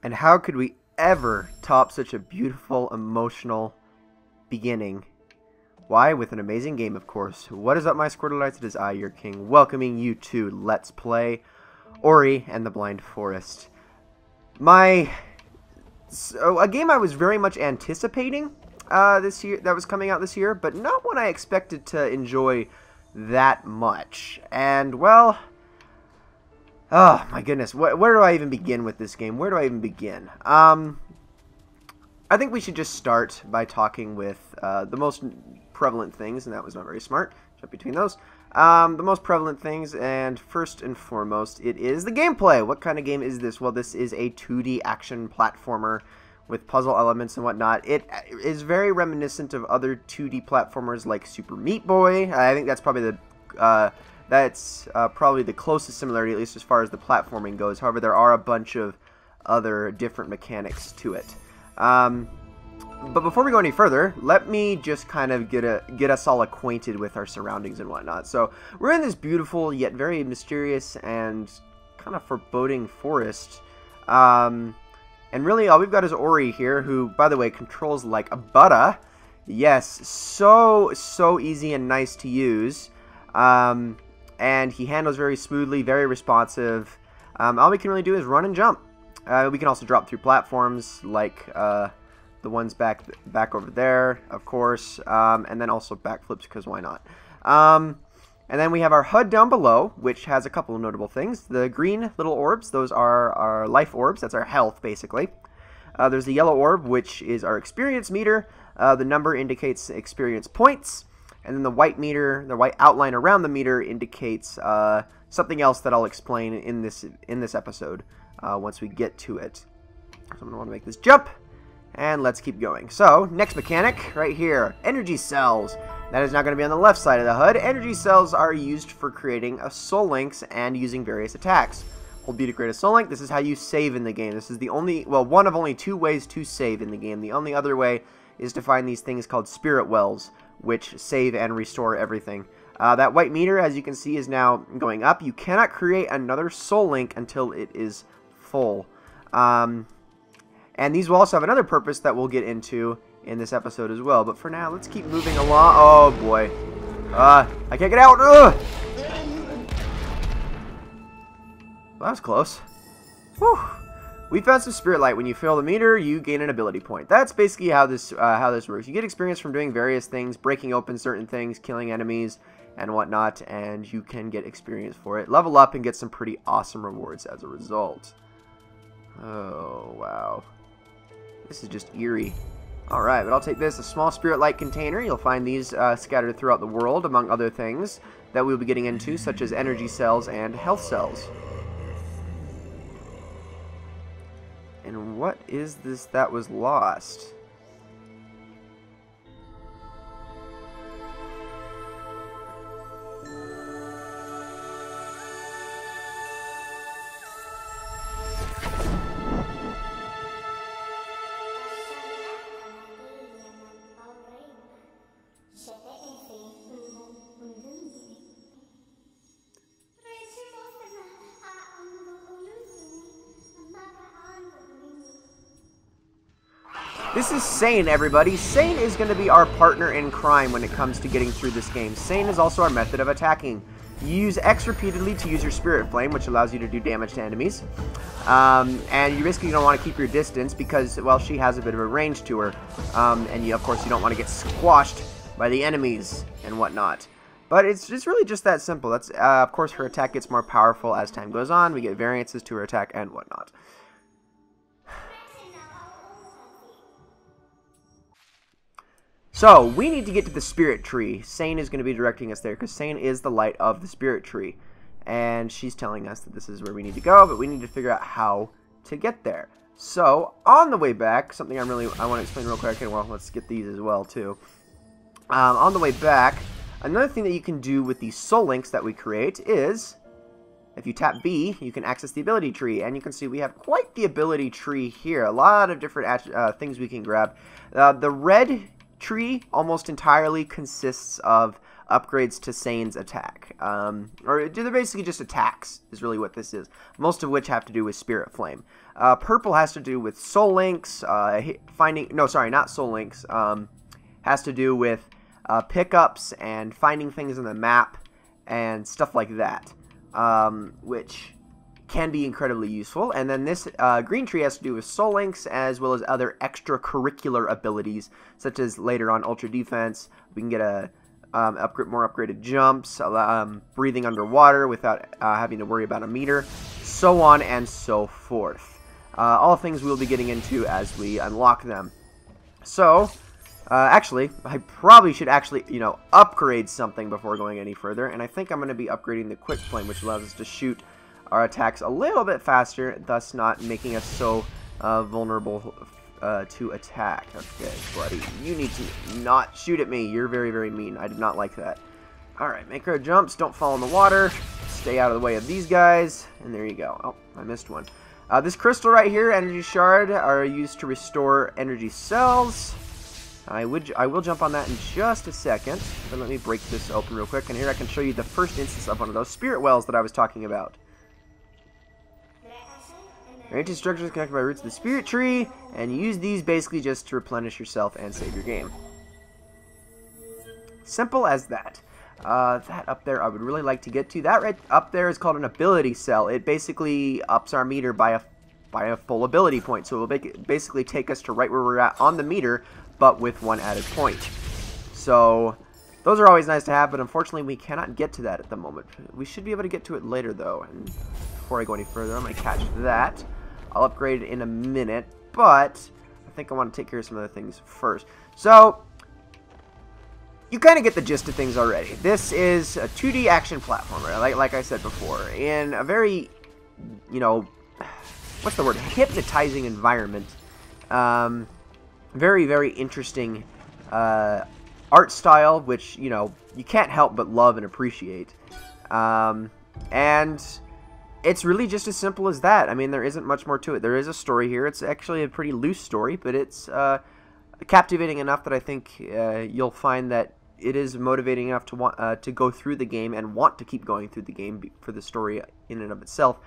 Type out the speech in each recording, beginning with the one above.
And how could we ever top such a beautiful, emotional beginning? Why? With an amazing game, of course. What is up, my Squirtleites? It is I, your king, welcoming you to Let's Play Ori and the Blind Forest. A game I was very much anticipating this year, that was coming out this year, but not one I expected to enjoy that much. And, well, oh my goodness, where do I even begin with this game? Where do I even begin? I think we should just start by talking with the most prevalent things, and that was not very smart. Jump between those. The most prevalent things, and first and foremost, it is the gameplay. What kind of game is this? Well, this is a 2D action platformer with puzzle elements and whatnot. It is very reminiscent of other 2D platformers like Super Meat Boy. I think that's probably the closest similarity, at least as far as the platforming goes. However, there are a bunch of other different mechanics to it. But before we go any further, let me just kind of get us all acquainted with our surroundings and whatnot. So we're in this beautiful yet very mysterious and kind of foreboding forest. And really all we've got is Ori here, who, by the way, controls like a butter. Yes, so easy and nice to use. And he handles very smoothly, very responsive. All we can really do is run and jump. We can also drop through platforms like the ones back over there, of course, and then also backflips, because why not? And then we have our HUD down below, which has a couple of notable things. The green little orbs, those are our life orbs. That's our health, basically. There's the yellow orb, which is our experience meter. The number indicates experience points. And then the white meter, the white outline around the meter, indicates something else that I'll explain in this episode once we get to it. So I'm going to want to make this jump. And let's keep going. So, next mechanic, right here, energy cells. That is not going to be on the left side of the HUD. Energy cells are used for creating a soul links and using various attacks. Hold B to create a soul link. This is how you save in the game. This is the only, well, one of only two ways to save in the game. The only other way is to find these things called spirit wells, which save and restore everything. That white meter, as you can see, is now going up. You cannot create another soul link until it is full. And these will also have another purpose that we'll get into in this episode as well. But for now, let's keep moving along. Oh, boy. I can't get out. Ugh! Well, that was close. Whew. We found some spirit light. When you fill the meter, you gain an ability point. That's basically how this works. You get experience from doing various things, breaking open certain things, killing enemies, and whatnot. And you can get experience for it. Level up and get some pretty awesome rewards as a result. Oh, wow. This is just eerie. Alright, but I'll take this. A small spirit light container. You'll find these scattered throughout the world, among other things that we'll be getting into, such as energy cells and health cells. And what is this that was lost? This is Sane, everybody. Sane is going to be our partner in crime when it comes to getting through this game. Sane is also our method of attacking. You use X repeatedly to use your Spirit Flame, which allows you to do damage to enemies. And you basically don't want to keep your distance because, well, she has a bit of a range to her. And, of course, you don't want to get squashed by the enemies and whatnot. But it's really just that simple. That's of course, her attack gets more powerful as time goes on. We get variances to her attack and whatnot. So, we need to get to the spirit tree. Sane is going to be directing us there, because Sane is the light of the spirit tree. And she's telling us that this is where we need to go, but we need to figure out how to get there. So, on the way back, something I want to explain real quick, and well, let's get these as well, too. On the way back, another thing that you can do with these soul links that we create is, if you tap B, you can access the ability tree, and you can see we have quite the ability tree here. A lot of different things we can grab. The red tree almost entirely consists of upgrades to Sane's attack. Or they're basically just attacks, is really what this is. Most of which have to do with Spirit Flame. Purple has to do with Soul Links, not Soul Links, has to do with pickups and finding things in the map and stuff like that, which can be incredibly useful. And then this green tree has to do with Soul Links as well as other extracurricular abilities, such as later on Ultra Defense. We can get a more upgraded jumps, breathing underwater without having to worry about a meter, so on and so forth. All things we'll be getting into as we unlock them. So, actually, I probably should upgrade something before going any further, and I think I'm going to be upgrading the Quick Flame, which allows us to shoot our attacks a little bit faster, thus not making us so vulnerable to attack. Okay, buddy, you need to not shoot at me. You're very, very mean. I did not like that. Alright, make our jumps. Don't fall in the water. Stay out of the way of these guys. And there you go. Oh, I missed one. This crystal right here, Energy Shard, are used to restore energy cells. I will jump on that in just a second, but let me break this open real quick, and here I can show you the first instance of one of those spirit wells that I was talking about. Ancient structures connected by roots of the spirit tree, and you use these basically just to replenish yourself and save your game. Simple as that. That up there I would really like to get to. That right up there is called an ability cell. It basically ups our meter by a full ability point, so it will basically take us to right where we're at on the meter, but with one added point. So those are always nice to have, but unfortunately we cannot get to that at the moment. We should be able to get to it later though, and before I go any further I'm going to catch that. I'll upgrade it in a minute, but I think I want to take care of some other things first. So you kind of get the gist of things already. This is a 2D action platformer, like I said before, in a very, what's the word, hypnotizing environment. Very, very interesting art style, which, you can't help but love and appreciate. And it's really just as simple as that. I mean, there isn't much more to it. There is a story here. It's actually a pretty loose story, but it's captivating enough that I think you'll find that it is motivating enough to want to go through the game and want to keep going through the game for the story in and of itself.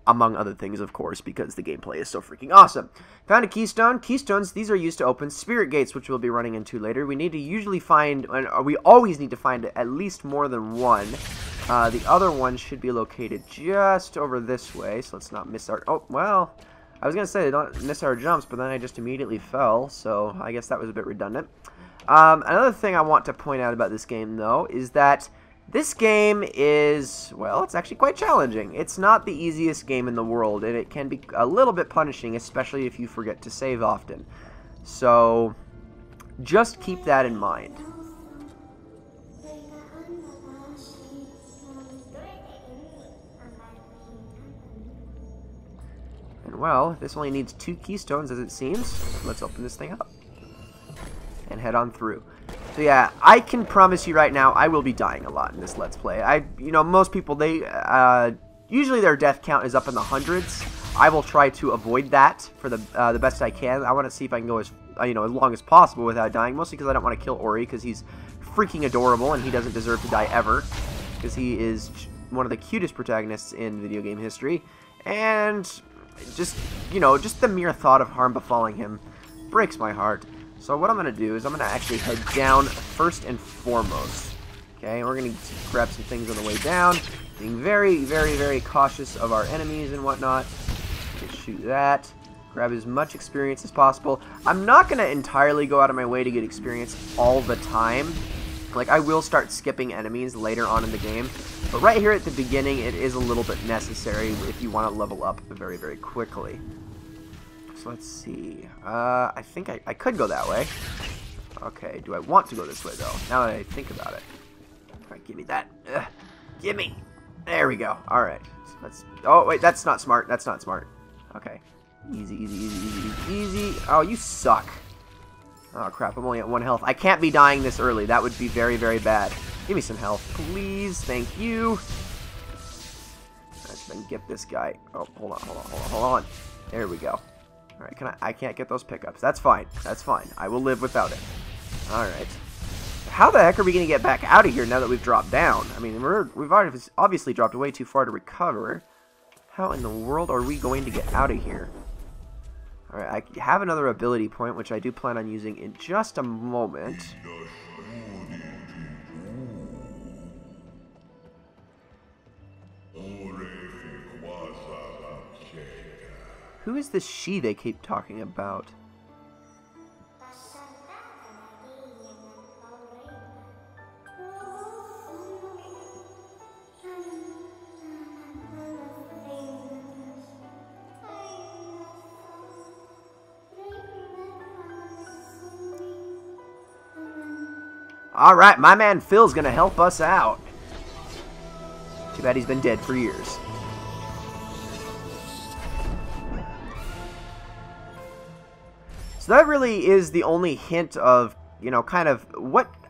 Among other things, of course, because the gameplay is so freaking awesome. Found a keystone. Keystones, these are used to open spirit gates, which we'll be running into later. We need to usually find, we always need to find at least more than one. The other one should be located just over this way, so let's not miss our, oh, well, I was going to say don't miss our jumps, but then I just immediately fell, so I guess that was a bit redundant. Another thing I want to point out about this game, though, is that this game is, well, it's actually quite challenging. It's not the easiest game in the world, and it can be a little bit punishing, especially if you forget to save often. So, just keep that in mind. And, well, this only needs 2 keystones, as it seems. Let's open this thing up and head on through. So yeah, I can promise you right now, I will be dying a lot in this Let's Play. Most people, they, usually their death count is up in the hundreds. I will try to avoid that for the best I can. I want to see if I can go as, as long as possible without dying, mostly because I don't want to kill Ori, because he's freaking adorable, and he doesn't deserve to die ever, because he is one of the cutest protagonists in video game history, and just, just the mere thought of harm befalling him breaks my heart. So what I'm going to do is I'm going to actually head down first and foremost. Okay, we're going to grab some things on the way down. Being very, very, very cautious of our enemies and whatnot. Just shoot that. Grab as much experience as possible. I'm not going to entirely go out of my way to get experience all the time. Like, I will start skipping enemies later on in the game. But right here at the beginning, it is a little bit necessary if you want to level up very, very quickly. Let's see. I think I could go that way. Okay, do I want to go this way, though? Now that I think about it. Alright, give me that. Gimme! There we go. Alright. So let's... Oh, wait, that's not smart. That's not smart. Okay. Easy, easy, easy, easy, easy. Oh, you suck. Oh, crap. I'm only at 1 health. I can't be dying this early. That would be very, very bad. Give me some health, please. Thank you. Let's then get this guy. Oh, hold on, hold on, hold on, hold on. There we go. Alright, I can't get those pickups. That's fine. That's fine. I will live without it. Alright. how the heck are we going to get back out of here now that we've dropped down? I mean, we've obviously dropped way too far to recover. How in the world are we going to get out of here? Alright, I have another ability point, which I do plan on using in just a moment. Who is this she they keep talking about? Alright, my man Phil's gonna help us out. Too bad he's been dead for years. So that really is the only hint of, you know, kind of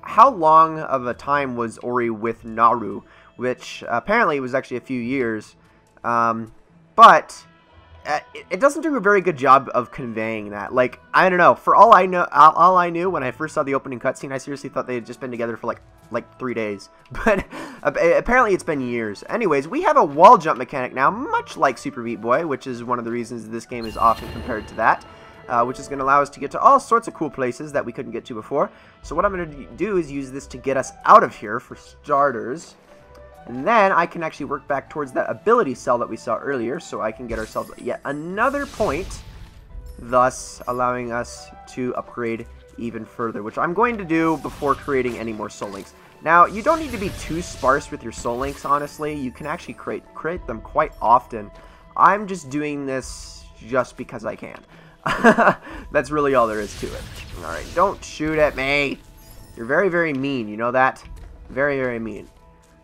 how long of a time was Ori with Naru, which apparently was actually a few years, but it doesn't do a very good job of conveying that. Like, I don't know, for all I knew when I first saw the opening cutscene, I seriously thought they had just been together for like 3 days, but apparently it's been years. Anyways, we have a wall jump mechanic now, much like Super Meat Boy, which is one of the reasons this game is often compared to that. Which is going to allow us to get to all sorts of cool places that we couldn't get to before. So what I'm going to do is use this to get us out of here, for starters. And then I can actually work back towards that ability cell that we saw earlier, so I can get ourselves yet another point, thus allowing us to upgrade even further, which I'm going to do before creating any more soul links. Now, you don't need to be too sparse with your soul links, honestly. You can actually create them quite often. I'm just doing this just because I can. That's really all there is to it. Alright, don't shoot at me. You're very, very mean, you know that? Very, very mean.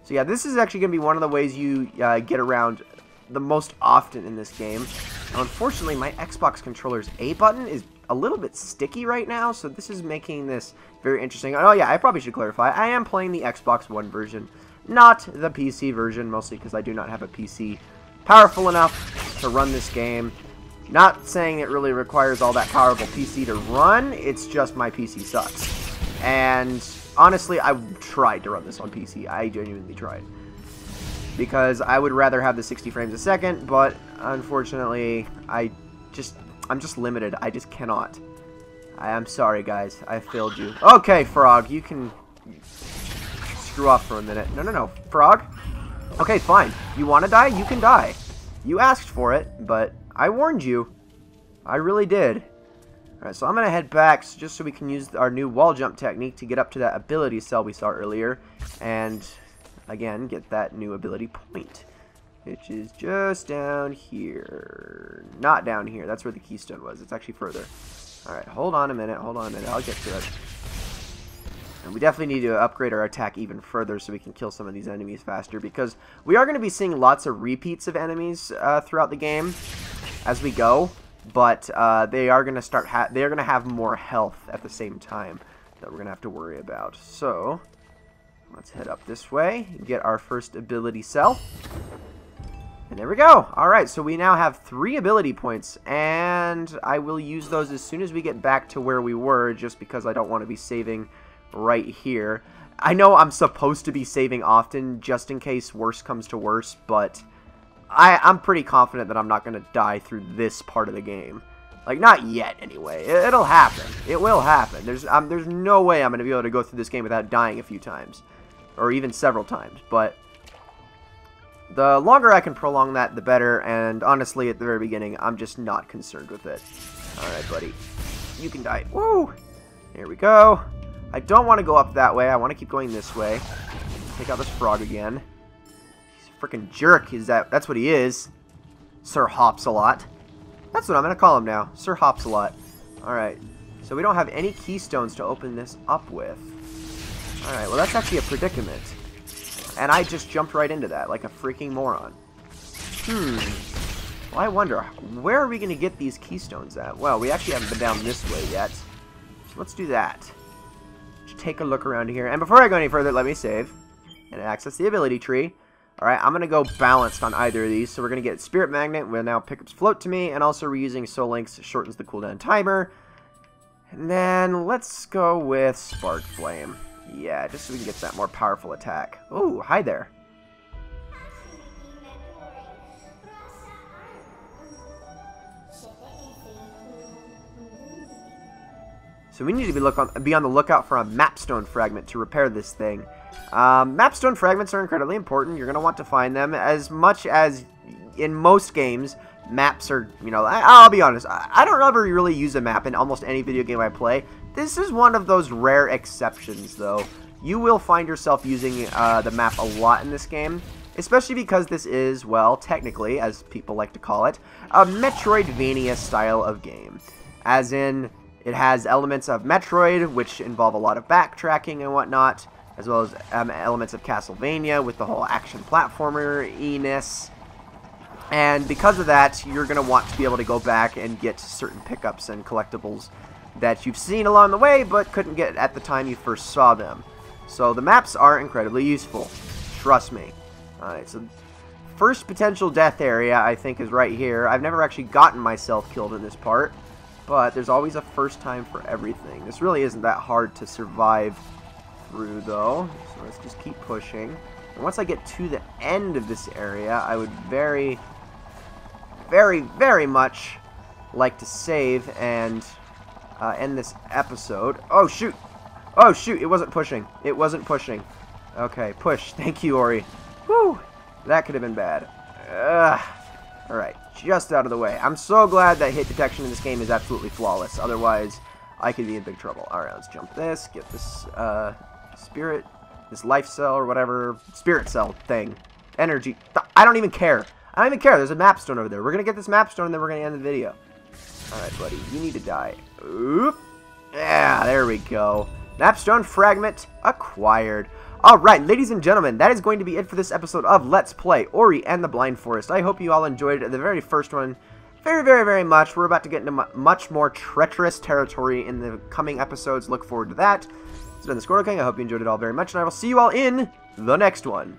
So yeah, this is actually going to be one of the ways you get around the most often in this game. Now, unfortunately, my Xbox controller's A button is a little bit sticky right now, so this is making this very interesting. Oh yeah, I probably should clarify. I am playing the Xbox One version, not the PC version, mostly because I do not have a PC powerful enough to run this game. Not saying it really requires all that powerful PC to run, it's just my PC sucks. And honestly, I tried to run this on PC. I genuinely tried. Because I would rather have the 60 frames a second, but unfortunately, I'm just limited. I just cannot. I'm sorry, guys. I failed you. Okay, Frog, you can screw off for a minute. No, Frog. Okay, fine. You want to die? You can die. You asked for it, but I warned you. I really did. Alright, so I'm going to head back just so we can use our new wall jump technique to get up to that ability cell we saw earlier. And, again, get that new ability point. Which is just down here. Not down here. That's where the keystone was. It's actually further. Alright, hold on a minute. I'll get to it. And we definitely need to upgrade our attack even further so we can kill some of these enemies faster, because we are going to be seeing lots of repeats of enemies throughout the game as we go, but they are going to have more health at the same time that we're going to have to worry about. So let's head up this way, get our first ability cell, and there we go. Alright, so we now have 3 ability points, and I will use those as soon as we get back to where we were, just because I don't want to be saving right here. I know I'm supposed to be saving often just in case worse comes to worse, but I'm pretty confident that I'm not going to die through this part of the game. Like, not yet anyway. It'll happen. It will happen. There's no way I'm going to be able to go through this game without dying a few times, or even several times, but the longer I can prolong that, the better, and honestly, at the very beginning, I'm just not concerned with it. Alright, buddy. You can die. Woo! Here we go. I don't want to go up that way. I want to keep going this way. Take out this frog again. He's a freaking jerk. That's what he is. Sir Hops-a-Lot. That's what I'm going to call him now. Sir Hops-a-Lot. Alright. So we don't have any keystones to open this up with. Alright, well that's actually a predicament. And I just jumped right into that like a freaking moron. Well, I wonder, where are we going to get these keystones at? Well, we actually haven't been down this way yet. So let's do that. Take a look around here, and before I go any further, let me save and access the ability tree. Alright, I'm gonna go balanced on either of these, so we're gonna get Spirit Magnet, will now pick up Float to me, and also reusing Soul Links shortens the cooldown timer. And then let's go with Spark Flame. Yeah, just so we can get that more powerful attack. Oh, hi there. So we need to be on the lookout for a mapstone fragment to repair this thing. Mapstone fragments are incredibly important. You're going to want to find them. As much as in most games, maps are, you know, I'll be honest, I don't ever really use a map in almost any video game I play. This is one of those rare exceptions, though. You will find yourself using the map a lot in this game, especially because this is, well, technically, as people like to call it, a Metroidvania style of game. As in, it has elements of Metroid, which involve a lot of backtracking and whatnot, as well as elements of Castlevania with the whole action platformer-iness. And because of that, you're going to want to be able to go back and get certain pickups and collectibles that you've seen along the way, but couldn't get at the time you first saw them. So the maps are incredibly useful. Trust me. Alright, so first potential death area, I think, is right here. I've never actually gotten myself killed in this part, but there's always a first time for everything. This really isn't that hard to survive through, though. So let's just keep pushing. And once I get to the end of this area, I would very, very much like to save and end this episode. Oh, shoot! Oh, shoot! It wasn't pushing. It wasn't pushing. Okay, push. Thank you, Ori. Whew! That could have been bad. Alright, just out of the way. I'm so glad that hit detection in this game is absolutely flawless. Otherwise, I could be in big trouble. Alright, let's jump this. Get this, spirit, this life cell or whatever, spirit cell thing. Energy. I don't even care. I don't even care. There's a mapstone over there. We're going to get this mapstone and then we're going to end the video. Alright, buddy. You need to die. Oop. Yeah, there we go. Mapstone fragment acquired. Alright, ladies and gentlemen, that is going to be it for this episode of Let's Play Ori and the Blind Forest. I hope you all enjoyed the very first one very much. We're about to get into much more treacherous territory in the coming episodes. Look forward to that. This has been the Squirtle King. I hope you enjoyed it all very much, and I will see you all in the next one.